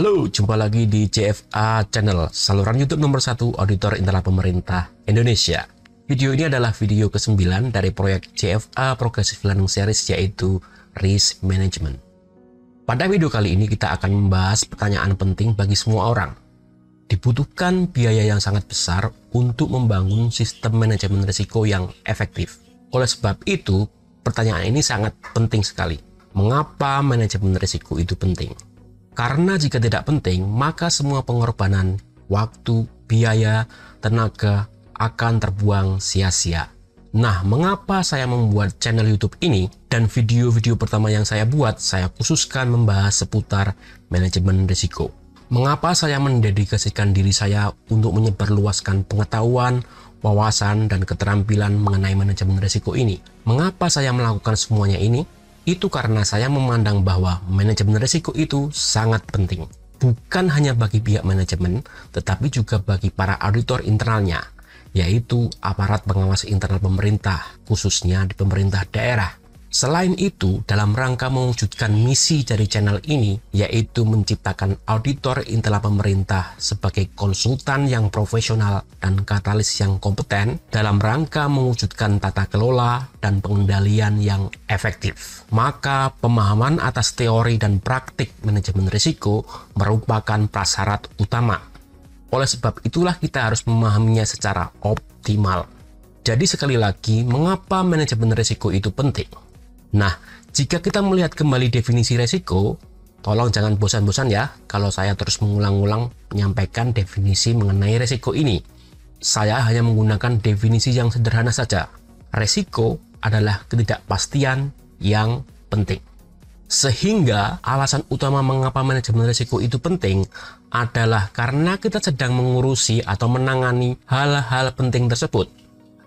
Halo, jumpa lagi di CFA Channel, saluran YouTube nomor 1 auditor internal pemerintah Indonesia. Video ini adalah video ke-9 dari proyek CFA Progressive Learning Series, yaitu Risk Management. Pada video kali ini kita akan membahas pertanyaan penting bagi semua orang. Dibutuhkan biaya yang sangat besar untuk membangun sistem manajemen risiko yang efektif. Oleh sebab itu, pertanyaan ini sangat penting sekali. Mengapa manajemen risiko itu penting? Karena jika tidak penting, maka semua pengorbanan, waktu, biaya, tenaga akan terbuang sia-sia. Nah, mengapa saya membuat channel YouTube ini? Dan video-video pertama yang saya buat, saya khususkan membahas seputar manajemen risiko. Mengapa saya mendedikasikan diri saya untuk menyebarluaskan pengetahuan, wawasan, dan keterampilan mengenai manajemen risiko ini? Mengapa saya melakukan semuanya ini? Itu karena saya memandang bahwa manajemen risiko itu sangat penting. Bukan hanya bagi pihak manajemen, tetapi juga bagi para auditor internalnya, yaitu aparat pengawas internal pemerintah, khususnya di pemerintah daerah. Selain itu, dalam rangka mewujudkan misi dari channel ini, yaitu menciptakan auditor internal pemerintah sebagai konsultan yang profesional dan katalis yang kompeten, dalam rangka mewujudkan tata kelola dan pengendalian yang efektif. Maka, pemahaman atas teori dan praktik manajemen risiko merupakan prasyarat utama. Oleh sebab itulah kita harus memahaminya secara optimal. Jadi sekali lagi, mengapa manajemen risiko itu penting? Nah, jika kita melihat kembali definisi risiko, tolong jangan bosan-bosan ya kalau saya terus mengulang-ulang menyampaikan definisi mengenai risiko ini. Saya hanya menggunakan definisi yang sederhana saja. Risiko adalah ketidakpastian yang penting. Sehingga alasan utama mengapa manajemen risiko itu penting adalah karena kita sedang mengurusi atau menangani hal-hal penting tersebut.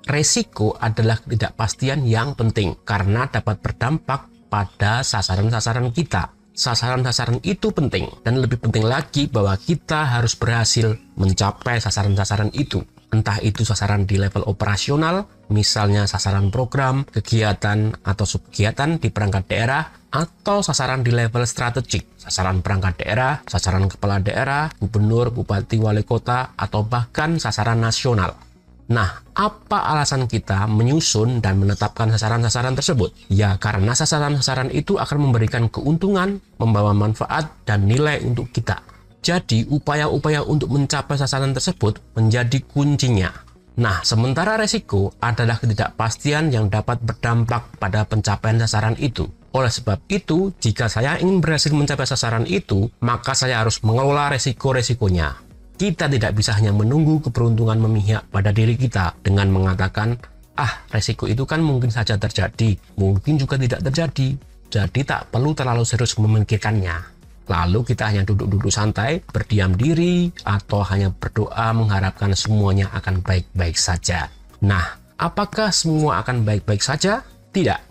Risiko adalah ketidakpastian yang penting karena dapat berdampak pada sasaran-sasaran kita. Sasaran-sasaran itu penting, dan lebih penting lagi bahwa kita harus berhasil mencapai sasaran-sasaran itu. Entah itu sasaran di level operasional, misalnya sasaran program, kegiatan, atau subkegiatan di perangkat daerah, atau sasaran di level strategik, sasaran perangkat daerah, sasaran kepala daerah, gubernur, bupati, wali kota, atau bahkan sasaran nasional. Nah, apa alasan kita menyusun dan menetapkan sasaran-sasaran tersebut? Ya, karena sasaran-sasaran itu akan memberikan keuntungan, membawa manfaat, dan nilai untuk kita. Jadi, upaya-upaya untuk mencapai sasaran tersebut menjadi kuncinya. Nah, sementara resiko adalah ketidakpastian yang dapat berdampak pada pencapaian sasaran itu. Oleh sebab itu, jika saya ingin berhasil mencapai sasaran itu, maka saya harus mengelola resiko-resikonya. Kita tidak bisa hanya menunggu keberuntungan memihak pada diri kita dengan mengatakan, resiko itu kan mungkin saja terjadi, mungkin juga tidak terjadi, jadi tak perlu terlalu serius memikirkannya. Lalu kita hanya duduk-duduk santai, berdiam diri, atau hanya berdoa mengharapkan semuanya akan baik-baik saja. Nah, apakah semua akan baik-baik saja? Tidak.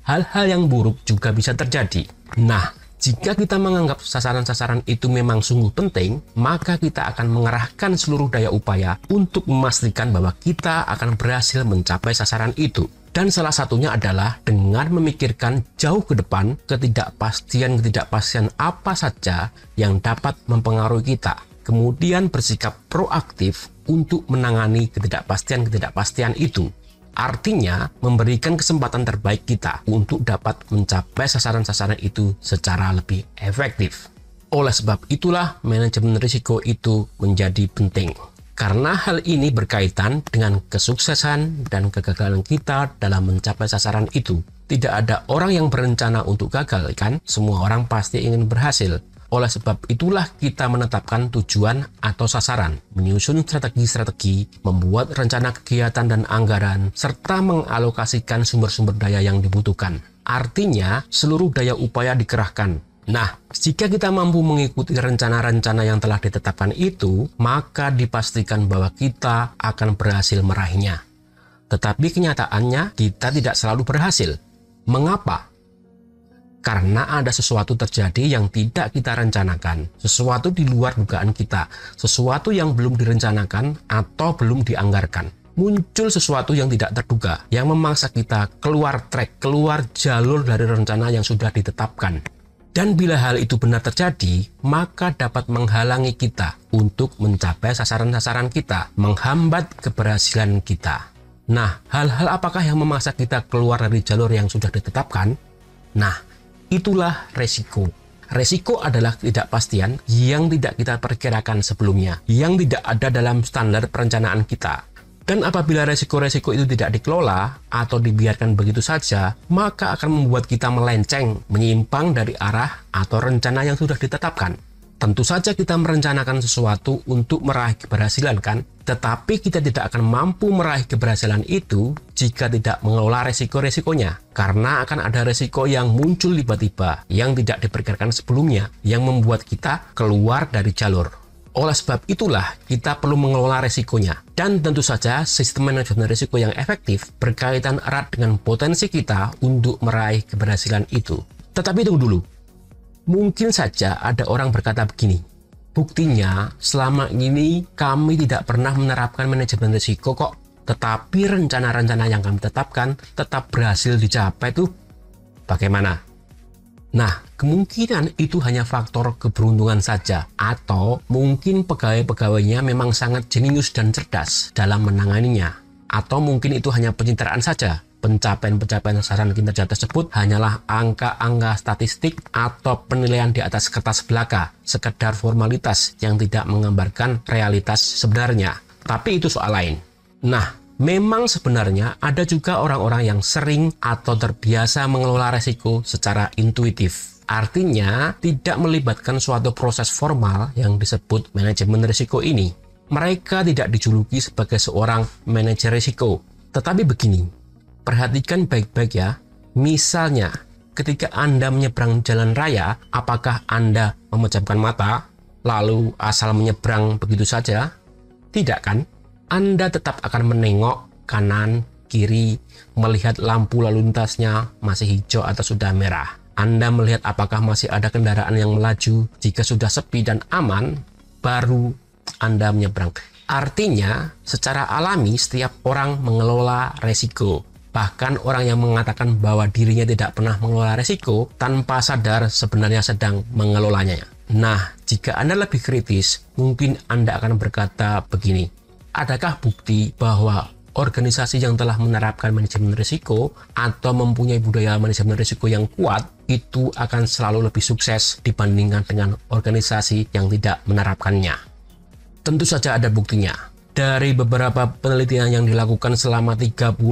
Hal-hal yang buruk juga bisa terjadi. Nah, jika kita menganggap sasaran-sasaran itu memang sungguh penting, maka kita akan mengerahkan seluruh daya upaya untuk memastikan bahwa kita akan berhasil mencapai sasaran itu. Dan salah satunya adalah dengan memikirkan jauh ke depan ketidakpastian apa saja yang dapat mempengaruhi kita. Kemudian bersikap proaktif untuk menangani ketidakpastian itu. Artinya, memberikan kesempatan terbaik kita untuk dapat mencapai sasaran-sasaran itu secara lebih efektif. Oleh sebab itulah, manajemen risiko itu menjadi penting. Karena hal ini berkaitan dengan kesuksesan dan kegagalan kita dalam mencapai sasaran itu. Tidak ada orang yang berencana untuk gagal, kan? Semua orang pasti ingin berhasil. Oleh sebab itulah kita menetapkan tujuan atau sasaran, menyusun strategi-strategi, membuat rencana kegiatan dan anggaran, serta mengalokasikan sumber-sumber daya yang dibutuhkan. Artinya, seluruh daya upaya dikerahkan. Nah, jika kita mampu mengikuti rencana-rencana yang telah ditetapkan itu, maka dipastikan bahwa kita akan berhasil meraihnya. Tetapi kenyataannya, kita tidak selalu berhasil. Mengapa? Karena ada sesuatu terjadi yang tidak kita rencanakan, sesuatu di luar dugaan kita, sesuatu yang belum direncanakan atau belum dianggarkan. Muncul sesuatu yang tidak terduga, yang memaksa kita keluar track, keluar jalur dari rencana yang sudah ditetapkan. Dan bila hal itu benar terjadi, maka dapat menghalangi kita untuk mencapai sasaran-sasaran kita, menghambat keberhasilan kita. Nah, hal-hal apakah yang memaksa kita keluar dari jalur yang sudah ditetapkan? Nah, itulah resiko. Resiko adalah ketidakpastian yang tidak kita perkirakan sebelumnya, yang tidak ada dalam standar perencanaan kita. Dan apabila resiko-resiko itu tidak dikelola atau dibiarkan begitu saja, maka akan membuat kita melenceng, menyimpang dari arah atau rencana yang sudah ditetapkan. Tentu saja kita merencanakan sesuatu untuk meraih keberhasilan kan, tetapi kita tidak akan mampu meraih keberhasilan itu jika tidak mengelola resiko-resikonya. Karena akan ada resiko yang muncul tiba-tiba, yang tidak diperkirakan sebelumnya, yang membuat kita keluar dari jalur. Oleh sebab itulah, kita perlu mengelola resikonya. Dan tentu saja, sistem manajemen risiko yang efektif berkaitan erat dengan potensi kita untuk meraih keberhasilan itu. Tetapi tunggu dulu. Mungkin saja ada orang berkata begini, buktinya selama ini kami tidak pernah menerapkan manajemen risiko kok, tetapi rencana-rencana yang kami tetapkan tetap berhasil dicapai tuh. Bagaimana? Nah, kemungkinan itu hanya faktor keberuntungan saja, atau mungkin pegawai-pegawainya memang sangat jenius dan cerdas dalam menanganinya, atau mungkin itu hanya pencitraan saja. Pencapaian-pencapaian sasaran kinerja tersebut hanyalah angka-angka statistik atau penilaian di atas kertas belaka, sekedar formalitas yang tidak menggambarkan realitas sebenarnya. Tapi itu soal lain. Nah, memang sebenarnya ada juga orang-orang yang sering atau terbiasa mengelola resiko secara intuitif. Artinya, tidak melibatkan suatu proses formal yang disebut manajemen risiko ini. Mereka tidak dijuluki sebagai seorang manajer risiko. Tetapi begini, perhatikan baik-baik ya. Misalnya, ketika Anda menyeberang jalan raya, apakah Anda memejamkan mata, lalu asal menyeberang begitu saja? Tidak kan? Anda tetap akan menengok kanan, kiri, melihat lampu lalu lintasnya masih hijau atau sudah merah. Anda melihat apakah masih ada kendaraan yang melaju. Jika sudah sepi dan aman, baru Anda menyeberang. Artinya, secara alami setiap orang mengelola resiko. Bahkan orang yang mengatakan bahwa dirinya tidak pernah mengelola resiko, tanpa sadar sebenarnya sedang mengelolanya. Nah, jika Anda lebih kritis, mungkin Anda akan berkata begini, adakah bukti bahwa organisasi yang telah menerapkan manajemen risiko atau mempunyai budaya manajemen risiko yang kuat itu akan selalu lebih sukses dibandingkan dengan organisasi yang tidak menerapkannya? Tentu saja ada buktinya. Dari beberapa penelitian yang dilakukan selama 30-40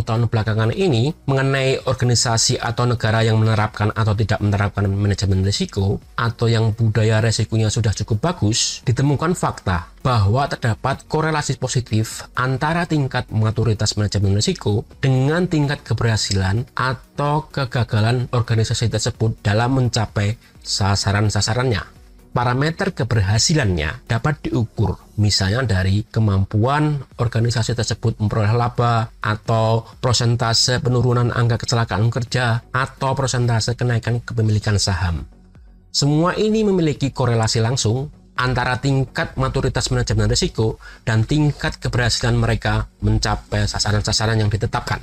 tahun belakangan ini mengenai organisasi atau negara yang menerapkan atau tidak menerapkan manajemen risiko atau yang budaya risikonya sudah cukup bagus, ditemukan fakta bahwa terdapat korelasi positif antara tingkat maturitas manajemen risiko dengan tingkat keberhasilan atau kegagalan organisasi tersebut dalam mencapai sasaran-sasarannya. Parameter keberhasilannya dapat diukur misalnya dari kemampuan organisasi tersebut memperoleh laba atau persentase penurunan angka kecelakaan kerja atau persentase kenaikan kepemilikan saham. Semua ini memiliki korelasi langsung antara tingkat maturitas manajemen risiko dan tingkat keberhasilan mereka mencapai sasaran-sasaran yang ditetapkan.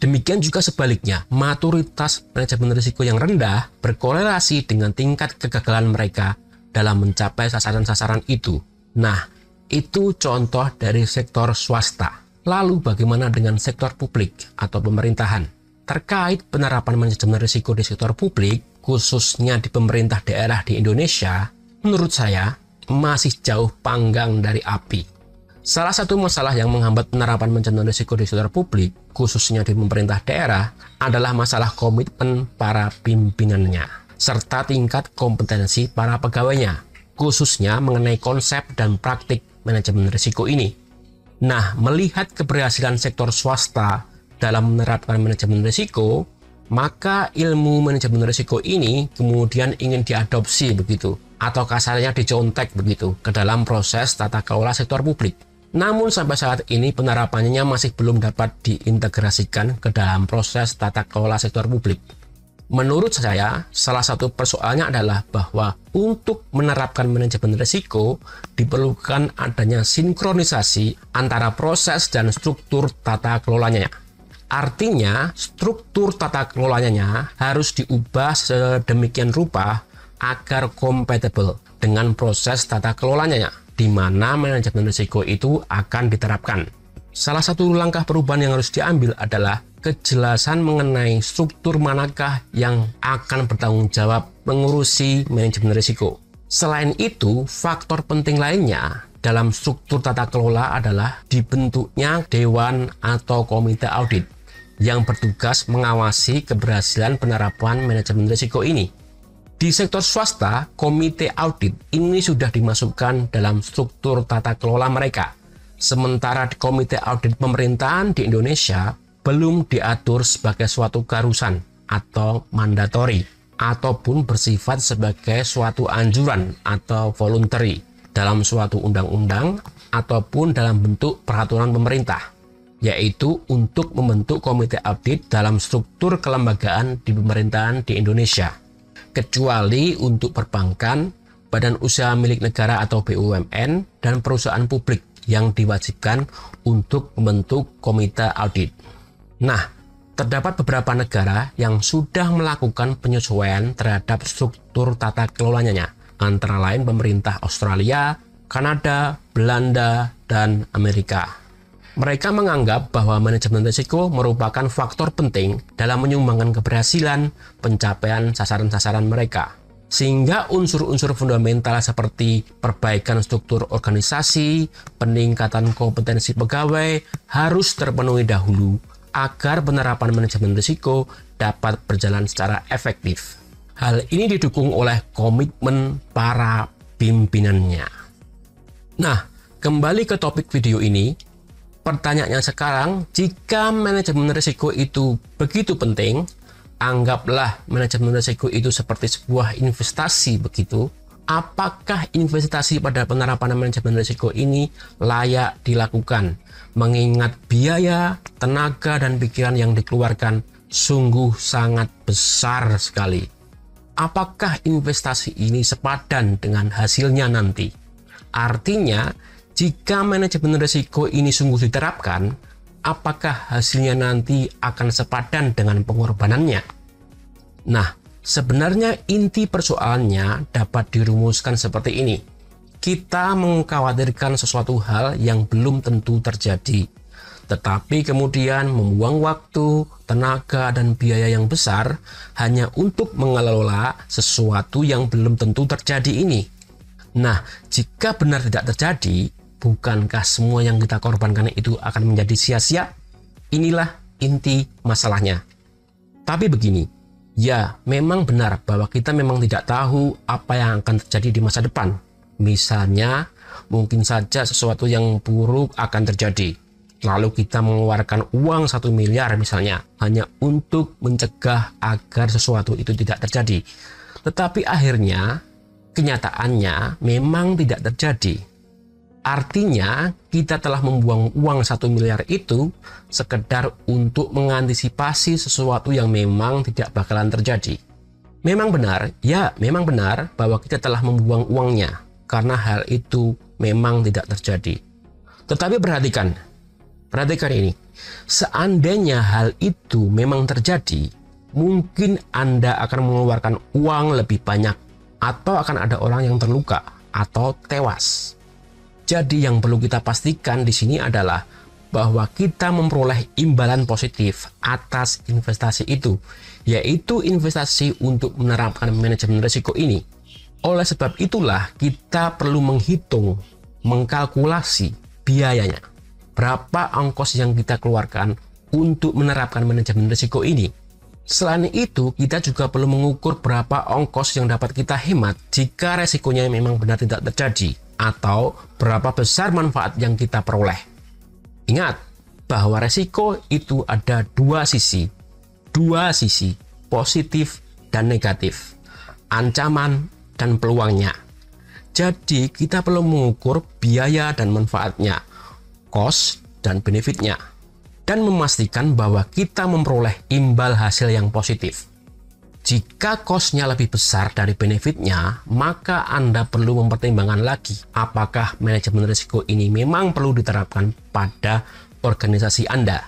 Demikian juga sebaliknya, maturitas manajemen risiko yang rendah berkorelasi dengan tingkat kegagalan mereka dalam mencapai sasaran-sasaran itu. Nah, itu contoh dari sektor swasta. Lalu bagaimana dengan sektor publik atau pemerintahan? Terkait penerapan manajemen risiko di sektor publik, khususnya di pemerintah daerah di Indonesia, menurut saya masih jauh panggang dari api. Salah satu masalah yang menghambat penerapan manajemen risiko di sektor publik, khususnya di pemerintah daerah, adalah masalah komitmen para pimpinannya serta tingkat kompetensi para pegawainya, khususnya mengenai konsep dan praktik manajemen risiko ini. Nah, melihat keberhasilan sektor swasta dalam menerapkan manajemen risiko, maka ilmu manajemen risiko ini kemudian ingin diadopsi begitu, atau kasarnya dicontek begitu, ke dalam proses tata kelola sektor publik. Namun sampai saat ini penerapannya masih belum dapat diintegrasikan ke dalam proses tata kelola sektor publik. Menurut saya, salah satu persoalannya adalah bahwa untuk menerapkan manajemen risiko diperlukan adanya sinkronisasi antara proses dan struktur tata kelolanya. Artinya, struktur tata kelolanya harus diubah sedemikian rupa agar kompatibel dengan proses tata kelolanya, di mana manajemen risiko itu akan diterapkan. Salah satu langkah perubahan yang harus diambil adalah kejelasan mengenai struktur manakah yang akan bertanggung jawab mengurusi manajemen risiko. Selain itu, faktor penting lainnya dalam struktur tata kelola adalah dibentuknya dewan atau komite audit yang bertugas mengawasi keberhasilan penerapan manajemen risiko ini. Di sektor swasta, komite audit ini sudah dimasukkan dalam struktur tata kelola mereka. Sementara di komite audit pemerintahan di Indonesia belum diatur sebagai suatu keharusan atau mandatori, ataupun bersifat sebagai suatu anjuran atau voluntary dalam suatu undang-undang ataupun dalam bentuk peraturan pemerintah, yaitu untuk membentuk komite audit dalam struktur kelembagaan di pemerintahan di Indonesia, kecuali untuk perbankan, badan usaha milik negara atau BUMN, dan perusahaan publik yang diwajibkan untuk membentuk komite audit. Nah, terdapat beberapa negara yang sudah melakukan penyesuaian terhadap struktur tata kelolanya, antara lain pemerintah Australia, Kanada, Belanda, dan Amerika. Mereka menganggap bahwa manajemen risiko merupakan faktor penting dalam menyumbangkan keberhasilan pencapaian sasaran-sasaran mereka. Sehingga unsur-unsur fundamental seperti perbaikan struktur organisasi, peningkatan kompetensi pegawai harus terpenuhi dahulu agar penerapan manajemen risiko dapat berjalan secara efektif. Hal ini didukung oleh komitmen para pimpinannya. Nah, kembali ke topik video ini. Pertanyaannya sekarang, jika manajemen risiko itu begitu penting, anggaplah manajemen risiko itu seperti sebuah investasi begitu, apakah investasi pada penerapan manajemen risiko ini layak dilakukan? Mengingat biaya, tenaga, dan pikiran yang dikeluarkan sungguh sangat besar sekali. Apakah investasi ini sepadan dengan hasilnya nanti? Artinya, jika manajemen risiko ini sungguh diterapkan, apakah hasilnya nanti akan sepadan dengan pengorbanannya? Nah, sebenarnya inti persoalannya dapat dirumuskan seperti ini. Kita mengkhawatirkan sesuatu hal yang belum tentu terjadi, tetapi kemudian membuang waktu, tenaga, dan biaya yang besar hanya untuk mengelola sesuatu yang belum tentu terjadi ini. Nah, jika benar tidak terjadi, bukankah semua yang kita korbankan itu akan menjadi sia-sia? Inilah inti masalahnya. Tapi begini, ya memang benar bahwa kita memang tidak tahu apa yang akan terjadi di masa depan. Misalnya, mungkin saja sesuatu yang buruk akan terjadi. Lalu kita mengeluarkan uang 1 miliar misalnya, hanya untuk mencegah agar sesuatu itu tidak terjadi. Tetapi akhirnya, kenyataannya memang tidak terjadi. Artinya, kita telah membuang uang 1 miliar itu sekedar untuk mengantisipasi sesuatu yang memang tidak bakalan terjadi. Memang benar, ya memang benar bahwa kita telah membuang uangnya, karena hal itu memang tidak terjadi. Tetapi perhatikan ini, seandainya hal itu memang terjadi, mungkin Anda akan mengeluarkan uang lebih banyak, atau akan ada orang yang terluka atau tewas. Jadi yang perlu kita pastikan di sini adalah bahwa kita memperoleh imbalan positif atas investasi itu, yaitu investasi untuk menerapkan manajemen risiko ini. Oleh sebab itulah kita perlu menghitung, mengkalkulasi biayanya. Berapa ongkos yang kita keluarkan untuk menerapkan manajemen risiko ini. Selain itu, kita juga perlu mengukur berapa ongkos yang dapat kita hemat jika resikonya memang benar tidak terjadi, atau berapa besar manfaat yang kita peroleh. Ingat bahwa resiko itu ada dua sisi, positif dan negatif, ancaman dan peluangnya. Jadi kita perlu mengukur biaya dan manfaatnya, cost dan benefitnya, dan memastikan bahwa kita memperoleh imbal hasil yang positif. Jika cost-nya lebih besar dari benefitnya, maka Anda perlu mempertimbangkan lagi apakah manajemen risiko ini memang perlu diterapkan pada organisasi Anda.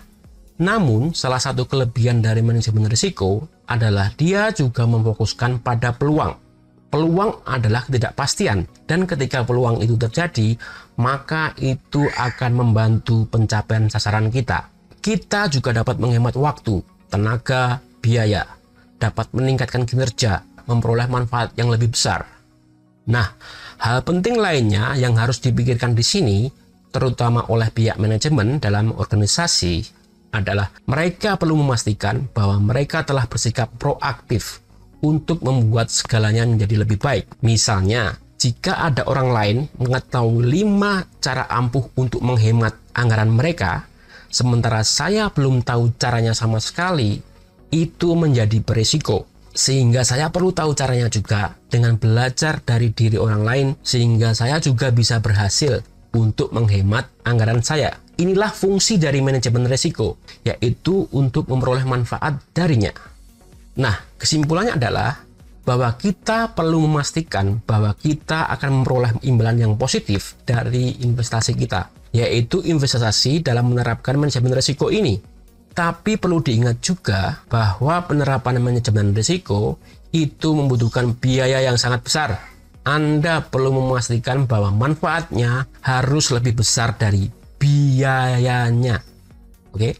Namun, salah satu kelebihan dari manajemen risiko adalah dia juga memfokuskan pada peluang. Peluang adalah ketidakpastian, dan ketika peluang itu terjadi, maka itu akan membantu pencapaian sasaran kita. Kita juga dapat menghemat waktu, tenaga, biaya, dapat meningkatkan kinerja, memperoleh manfaat yang lebih besar. Nah, hal penting lainnya yang harus dipikirkan di sini, terutama oleh pihak manajemen dalam organisasi, adalah mereka perlu memastikan bahwa mereka telah bersikap proaktif untuk membuat segalanya menjadi lebih baik. Misalnya, jika ada orang lain mengetahui 5 cara ampuh untuk menghemat anggaran mereka, sementara saya belum tahu caranya sama sekali, itu menjadi berisiko. Sehingga saya perlu tahu caranya juga dengan belajar dari diri orang lain, sehingga saya juga bisa berhasil untuk menghemat anggaran saya. Inilah fungsi dari manajemen risiko, yaitu untuk memperoleh manfaat darinya. Nah, kesimpulannya adalah bahwa kita perlu memastikan bahwa kita akan memperoleh imbalan yang positif dari investasi kita, yaitu investasi dalam menerapkan manajemen risiko ini. Tapi perlu diingat juga bahwa penerapan manajemen risiko itu membutuhkan biaya yang sangat besar. Anda perlu memastikan bahwa manfaatnya harus lebih besar dari biayanya. Oke?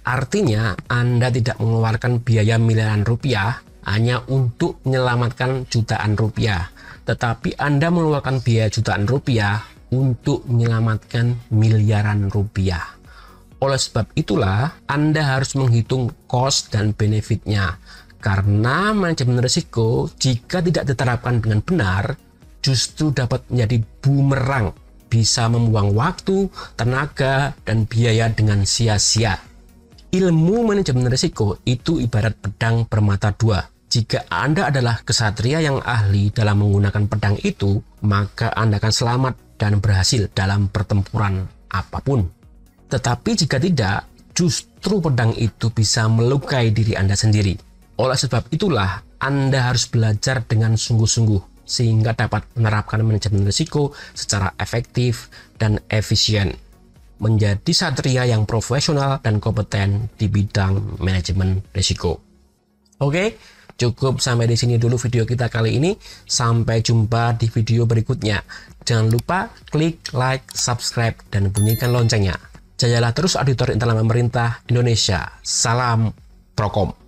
Artinya, Anda tidak mengeluarkan biaya miliaran rupiah hanya untuk menyelamatkan jutaan rupiah, tetapi Anda mengeluarkan biaya jutaan rupiah untuk menyelamatkan miliaran rupiah. Oleh sebab itulah, Anda harus menghitung cost dan benefitnya, karena manajemen risiko jika tidak diterapkan dengan benar, justru dapat menjadi bumerang, bisa membuang waktu, tenaga, dan biaya dengan sia-sia. Ilmu manajemen risiko itu ibarat pedang bermata dua. Jika Anda adalah kesatria yang ahli dalam menggunakan pedang itu, maka Anda akan selamat dan berhasil dalam pertempuran apapun. Tetapi jika tidak, justru pedang itu bisa melukai diri Anda sendiri. Oleh sebab itulah, Anda harus belajar dengan sungguh-sungguh sehingga dapat menerapkan manajemen risiko secara efektif dan efisien. Menjadi satria yang profesional dan kompeten di bidang manajemen risiko. Oke, cukup sampai di sini dulu video kita kali ini. Sampai jumpa di video berikutnya. Jangan lupa klik like, subscribe, dan bunyikan loncengnya. Jayalah terus auditor internal pemerintah Indonesia. Salam Prokom.